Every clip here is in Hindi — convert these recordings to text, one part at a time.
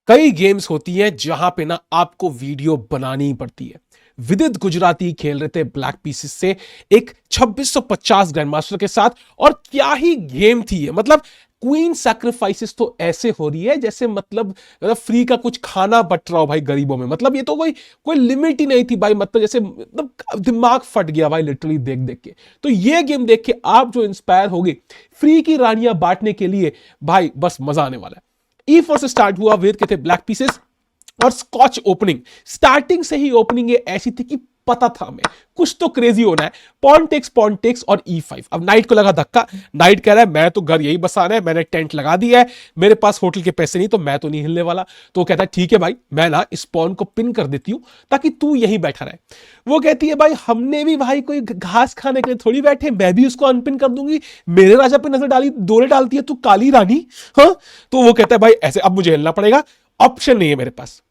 कई गेम्स होती हैं जहां पे ना आपको वीडियो बनानी ही पड़ती है। विदित गुजराती खेल रहे थे ब्लैक पीसेस से एक 2650 ग्रैंड मास्टर के साथ, और क्या ही गेम थी ये। मतलब क्वीन सैक्रिफाइसेस तो ऐसे हो रही है जैसे मतलब फ्री का कुछ खाना बट रहा हो भाई गरीबों में। मतलब ये तो कोई कोई लिमिट ही नहीं थी भाई। मतलब जैसे मतलब दिमाग फट गया भाई लिटरली देख देख के। तो ये गेम देख के आप जो इंस्पायर होगे फ्री की रानियां बांटने के लिए, भाई बस मजा आने वाला है। E4 से स्टार्ट हुआ, वेद के थे ब्लैक पीसेस और स्कॉच ओपनिंग। स्टार्टिंग से ही ओपनिंग ये ऐसी थी कि पता था हमें कुछ तो क्रेजी होना है। पॉन टेक्स और E5। अब नाइट को लगा धक्का। नाइट कह रहा है मैं तो घर यही बसाना है, मैंने टेंट लगा दिया है, मेरे पास होटल के पैसे नहीं तो मैं तो नहीं हिलने वाला। तो वो कहता है ठीक है भाई, मैं ना इस पॉन को पिन कर देती हूं ताकि तू यहीं बैठा रहे। वो कहती है भाई हमने भी भाई कोई घास खाने के लिए थोड़ी बैठे, मैं भी उसको अनपिन कर दूंगी। मेरे राजा पे नजर डाली दोरे डालती है तू काली रानी। हाँ, तो वो कहता है भाई ऐसे अब मुझे हिलना पड़ेगा, ऑप्शन नहीं है मेरे पास।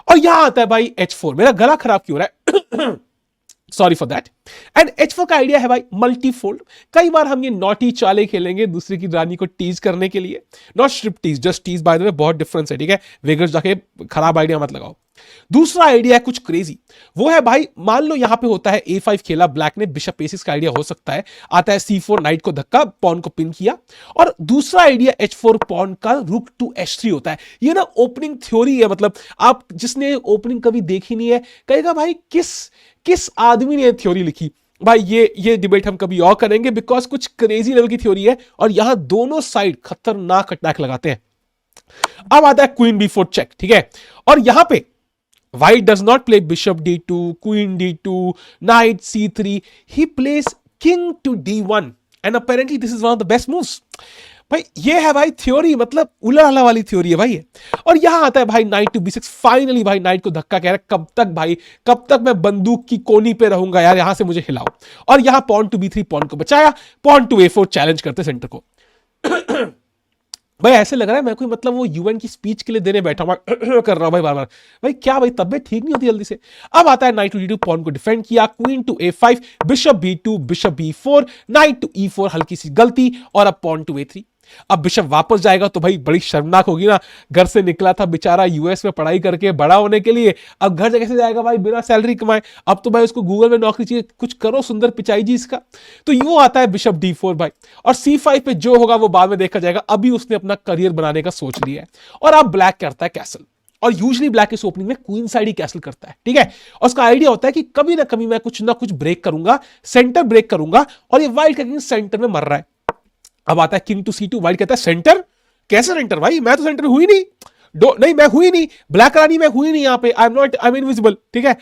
और यहां आता है भाई H4। मेरा गला खराब क्यों हो रहा है? Sorry for that. And H4 का आइडिया है भाई मल्टीफोल्ड। कई बार हम ये नॉटी चाले खेलेंगे दूसरे की रानी को टीज करने के लिए। Not strip tease, just tease. By the way बहुत डिफरेंस है, ठीक है। वेगर्स जाके खराब आइडिया मत लगाओ। दूसरा आइडिया है कुछ क्रेजी। वो है भाई मान लो यहां पे होता है A5 खेला ब्लैक ने, बिशप A6 का आइडिया हो सकता है। आता है C4, नाइट को धक्का, पॉन को पिन किया। और दूसरा आइडिया H4 पॉन का रुक टू H3 होता है। ये ना ओपनिंग थ्योरी है। मतलब आप जिसने ओपनिंग कभी देखी नहीं है कहेगा भाई किस किस आदमी ने थ्योरी लिखी। भाई ये डिबेट हम कभी और करेंगे बिकॉज कुछ क्रेजी लेवल की थ्योरी है और यहां दोनों साइड खतरनाक अटैक लगाते हैं। अब आता है क्वीन B4 चेक, ठीक है। और यहां पे White does not play bishop D2, queen D2, knight C3. He plays king to D1. And apparently this is one of the best moves. भाई ये है भाई थ्योरी, मतलब उलाला वाली थ्योरी है भाई ये। और यहां आता है भाई नाइट टू B6। फाइनली भाई नाइट को धक्का कह रहा है कब तक भाई, कब तक मैं बंदूक की कोनी पे रहूंगा यार, यहां से मुझे हिलाओ। और यहां पॉन टू B3, पॉन को बचाया। पॉन टू A4 चैलेंज करते सेंटर को। भाई ऐसे लग रहा है मैं कोई मतलब वो यूएन की स्पीच के लिए देने बैठा हूं कर रहा हूं भाई बार बार। भाई क्या भाई तबियत ठीक नहीं होती जल्दी से। अब आता है नाइट टू D2, पॉन को डिफेंड किया। Queen to A5, bishop B2, bishop B4, knight to E4, हल्की सी गलती। और अब पॉन टू A3। अब बिशप वापस जाएगा तो भाई बड़ी शर्मनाक होगी ना। घर से निकला था बेचारा यूएस में पढ़ाई करके बड़ा होने के लिए, अब घर कैसे जाएगा भाई बिना सैलरी कमाए। अब तो भाई उसको गूगल में नौकरी चाहिए, कुछ करो सुंदर पिचाई जी इसका। तो यूं आता है बिशप D4 भाई। और C5 पे जो होगा वो बाद में देखा जाएगा, अभी उसने अपना करियर बनाने का सोच लिया है। और अब ब्लैक करता है कैसल। और यूजुअली ब्लैक इस ओपनिंग में क्वीन साइड ही कैसल करता है, ठीक है। और उसका आइडिया होता है कि कभी ना कभी मैं कुछ ना कुछ ब्रेक करूंगा, सेंटर ब्रेक करूंगा। और ये व्हाइट का किंग सेंटर में मर रहा है। अब आता है किंग टू C2। व्हाइट कहता है सेंटर, कैसे सेंटर भाई, मैं तो सेंटर हुई नहीं। नहीं मैं हुई नहीं, ब्लैक रानी मैं हुई नहीं यहां पे, I am not, I am invisible, ठीक है।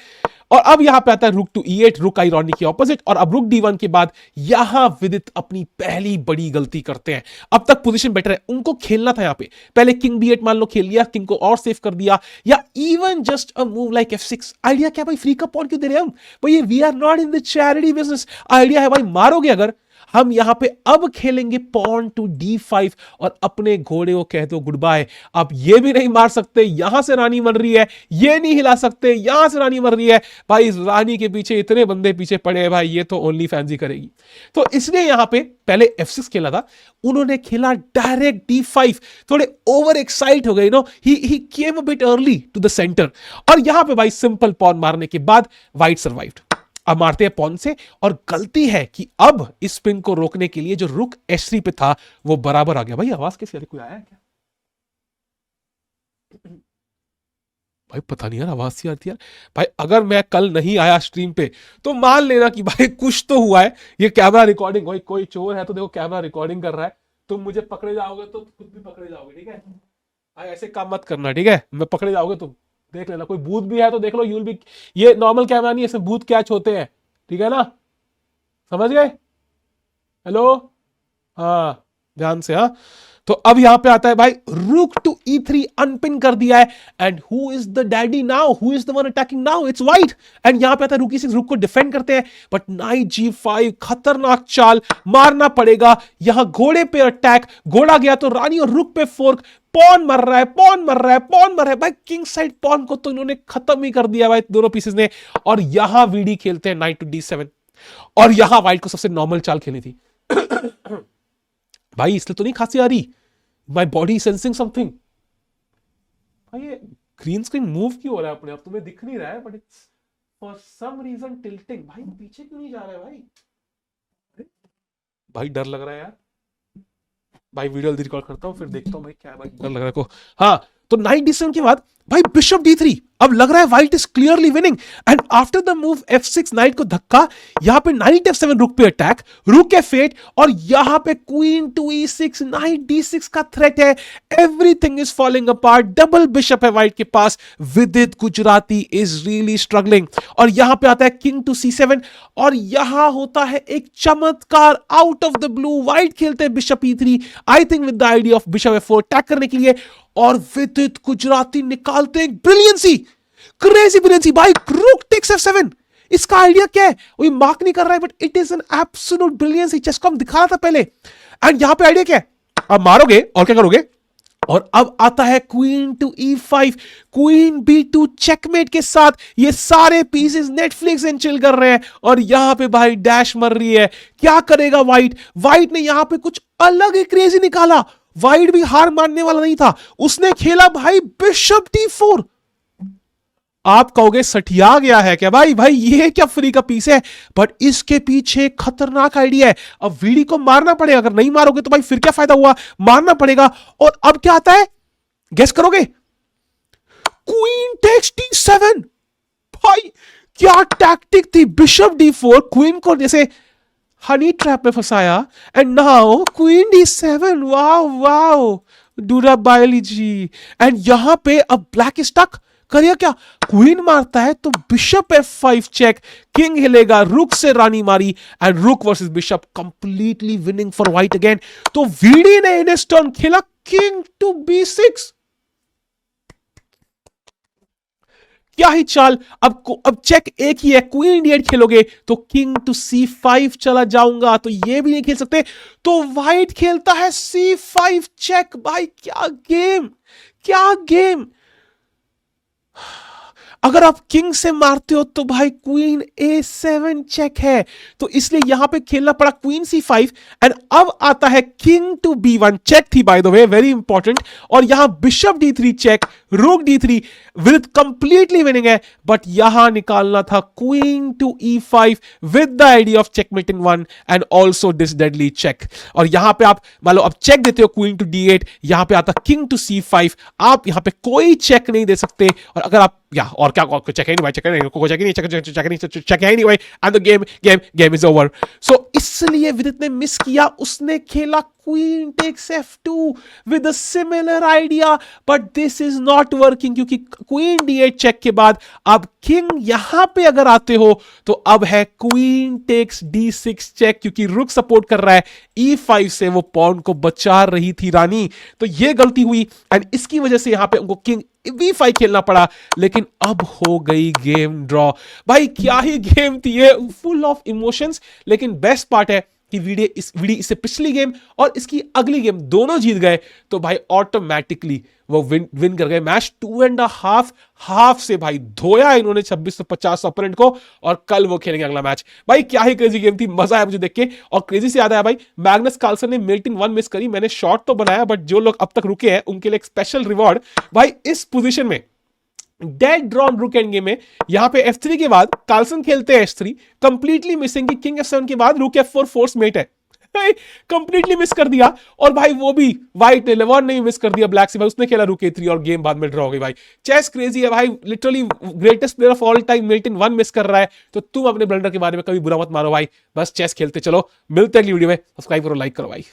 और अब यहां पे आता है रुक टू E8, रुक आयरॉनी के ऑपोजिट। और अब रुक D1 के बाद यहां विदित अपनी पहली बड़ी गलती करते हैं। अब तक पोजीशन बेटर है, उनको खेलना था यहां पे। पहले किंग B8 मान लो खेल लिया, किंग को और सेव कर दिया, या even just a move like F6। Idea क्या भाई, फ्री का पॉन क्यों दे रहे हैं हम भाई, ये we are not in the charity business. Idea है भाई मारोगे अगर, हम यहां पे अब खेलेंगे पॉन टू D5 और अपने घोड़े को कह दो गुड बाय। अब ये भी नहीं मार सकते, यहां से रानी मर रही है, ये नहीं हिला सकते, यहां से रानी मर रही है। भाई इस रानी के पीछे इतने बंदे पीछे पड़े हैं भाई, ये तो ओनली फैंसी करेगी। तो इसलिए यहां पे पहले F6 खेला था, उन्होंने खेला डायरेक्ट D5। थोड़े ओवर एक्साइट हो गए, no he came a bit early to the centre. और यहां पे भाई सिंपल पॉन मारने के बाद व्हाइट सर्वाइव्ड। अब मारते हैं पॉन से, और गलती है कि अब इस पिन को रोकने के लिए जो रुक H3 पे था वो बराबर आ गया। भाई आवाज कैसी आ रही, कोई आया है क्या? भाई पता नहीं यार, आवाज सी आती है यार। भाई अगर मैं कल नहीं आया स्ट्रीम पे तो मान लेना कि भाई कुछ तो हुआ है। ये कैमरा रिकॉर्डिंग, भाई कोई चोर है तो देखो कैमरा रिकॉर्डिंग कर रहा है। तुम मुझे पकड़े जाओगे तो खुद भी पकड़े जाओगे, ठीक है। भाई ऐसे काम मत करना, ठीक है। मैं पकड़े जाओगे तुम देख लेना, कोई भूत भी है तो देख लो, यूल भी। ये नॉर्मल कैमरा नहीं है, इसमें भूत कैच होते हैं, ठीक है ना, समझ गए। हेलो, हाँ ध्यान से, हाँ। तो अब यहां पे आता है भाई रूक टू E3, अनपिन कर दिया है। And who is the daddy now, who is the one attacking now, it's white. And यहां पे आता है रुक E6, रुक को डिफेंड करते हैं। बट नाइट G5, खतरनाक चाल, मारना पड़ेगा। यहां घोड़े पे अटैक, घोड़ा गया तो रानी, और रुक पे फोर्क। पॉन मर रहा है, पॉन मर रहा है, पॉन मर रहा है भाई। किंग साइड पॉन को तो इन्होंने खत्म ही कर दिया भाई दोनों पीसेस ने। और यहां VD खेलते हैं नाइट टू D7। और यहां व्हाइट को सबसे नॉर्मल चाल खेलनी थी। भाई इसलिए तो नहीं खांसी आ रही, माई बॉडी सेंसिंग समथिंग। भाई ये ग्रीन स्क्रीन मूव क्यों हो रहा है अपने आप, तुम्हें दिख नहीं रहा है, but it's for some reason tilting. भाई पीछे क्यों नहीं जा रहा है भाई? भाई डर लग रहा है यार। भाई वीडियो जल्दी रिकॉर्ड करता हूँ फिर देखता हूँ भाई क्या है, भाई डर लग रहा है को। हाँ, तो नाइट डी7 के बाद भाई बिशप डी3। अब लग रहा है white is clearly winning and after the move f6 night को धक्का, यहां पे नाइट f7 रुक पे अटैक, रुक f8 और यहां पे queen to e6, night d6 का थ्रेट है। Everything is falling apart, double bishop है व्हाइट के पास। विदित गुजराती इज रियली स्ट्रगलिंग और यहां पे आता है किंग टू c7 और यहां होता है एक चमत्कार out of the blue. White खेलते हैं bishop e3, I think with the idea of bishop f4 attack करने के लिए, और विदित गुजराती निकालते एक ब्रिलियंसी, क्रेजी ब्रिलियंसी भाई। रूक टेक्स f7, इसका आइडिया क्या है वो मार्क नहीं कर रहा है, but it is an absolute brilliancy. Chess को हम दिखा रहा था पहले, एंड यहां पे आइडिया क्या है, अब मारोगे और क्या करोगे, और अब आता है queen to e5, queen b2 checkmate के साथ ये सारे पीसेस नेटफ्लिक्स एंड चिल कर रहे हैं और यहां पे भाई डैश मर रही है। क्या करेगा व्हाइट? व्हाइट ने यहां पे कुछ अलग ही क्रेजी निकाला। व्हाइट भी हार मानने वाला नहीं था, उसने खेला भाई बिशप d4। आप कहोगे सठिया गया है क्या भाई? भाई ये क्या फ्री का पीस है, बट इसके पीछे खतरनाक आइडिया है। अब वीडी को मारना पड़ेगा, अगर नहीं मारोगे तो भाई फिर क्या फायदा हुआ, मारना पड़ेगा। और अब क्या आता है, गेस करोगे? Queen takes d7। भाई क्या टैक्टिक थी, बिशप d4, क्वीन को जैसे हनी ट्रैप में फंसाया, and now queen d7। Wow wow डूरा बायली जी। एंड यहां पे अब ब्लैक स्टक करिए क्या, क्वीन मारता है तो बिशप f5 चेक, किंग हिलेगा, रुक से रानी मारी एंड रुक versus bishop, completely winning for white again. तो वीडी ने इन टर्न खेला किंग टू b6। क्या ही चाल, अब चेक एक ही है, क्वीन d8 खेलोगे तो किंग टू c5 चला जाऊंगा, तो ये भी नहीं खेल सकते, तो व्हाइट खेलता है c5 चेक। भाई क्या गेम, क्या गेम। अगर आप किंग से मारते हो तो भाई क्वीन a7 चेक है, तो इसलिए यहां पे खेलना पड़ा क्वीन c5 एंड अब आता है किंग टू b1 चेक थी by the way, very important, और यहां bishop d3 check, rook d3 with completely winning है, बट यहां निकालना था queen to e5 with the idea of checkmating one and also this deadly check. और यहां पे आप मान लो अब चेक देते हो क्वीन टू d8, यहां पे आता किंग टू c5, आप यहां पे कोई चेक नहीं दे सकते, और अगर आप या और क्या चेक है नहीं भाई, चेक है नहीं, कोई चेक नहीं, चेक है नहीं भाई, and the game is over. So इसलिए विदित ने मिस किया, उसने खेला queen takes f2 with a similar idea, but this is not working, क्योंकि क्वीन d8 चेक के बाद अब किंग यहां पे अगर आते हो तो अब है क्वीन टेक्स d6 चेक, क्योंकि रुक सपोर्ट कर रहा है, e5 से वो पॉन को बचा रही थी रानी, तो ये गलती हुई एंड इसकी वजह से यहां पे उनको किंग v5 खेलना पड़ा, लेकिन अब हो गई गेम ड्रॉ। भाई क्या ही गेम थी ये, फुल ऑफ इमोशंस, लेकिन बेस्ट पार्ट है कि वीडी इससे पिछली गेम और इसकी अगली गेम दोनों जीत गए, तो भाई ऑटोमेटिकली वो विन कर गए मैच। 2.5 से भाई धोया इन्होंने 2650 अपोनेंट को, और कल वो खेलेंगे अगला मैच। भाई क्या ही क्रेजी गेम थी, मजा आया मुझे देख के। और क्रेजी से याद आया भाई, मैग्नस कार्लसन ने मिल्टन 1 मिस करी, मैंने शॉट तो बनाया, बट जो लोग अब तक रुके हैं उनके लिए एक स्पेशल रिवॉर्ड। भाई इस पोजीशन में डेड ड्रॉन रुक एंड गेम में यहां पे f3 के बाद कार्लसन खेलते हैं h3, कंप्लीटली मिसिंग की किंग f7 के बाद रुक f4 फोर्स मेट है, कंप्लीटली मिस कर दिया। और भाई वो भी व्हाइट ने, लेवॉन ने भी मिस कर दिया ब्लैक से, भाई उसने खेला रुक a3 और गेम बाद में ड्रॉ हो गई। भाई चेस क्रेजी है भाई, literally greatest player of all time Milton 1 miss कर रहा है, तो तुम अपने ब्लंडर के बारे में कभी बुरा मत मारो भाई, बस चेस खेलते चलो। मिलते हैं अगली वीडियो में, सब्सक्राइब करो, लाइक करो भाई।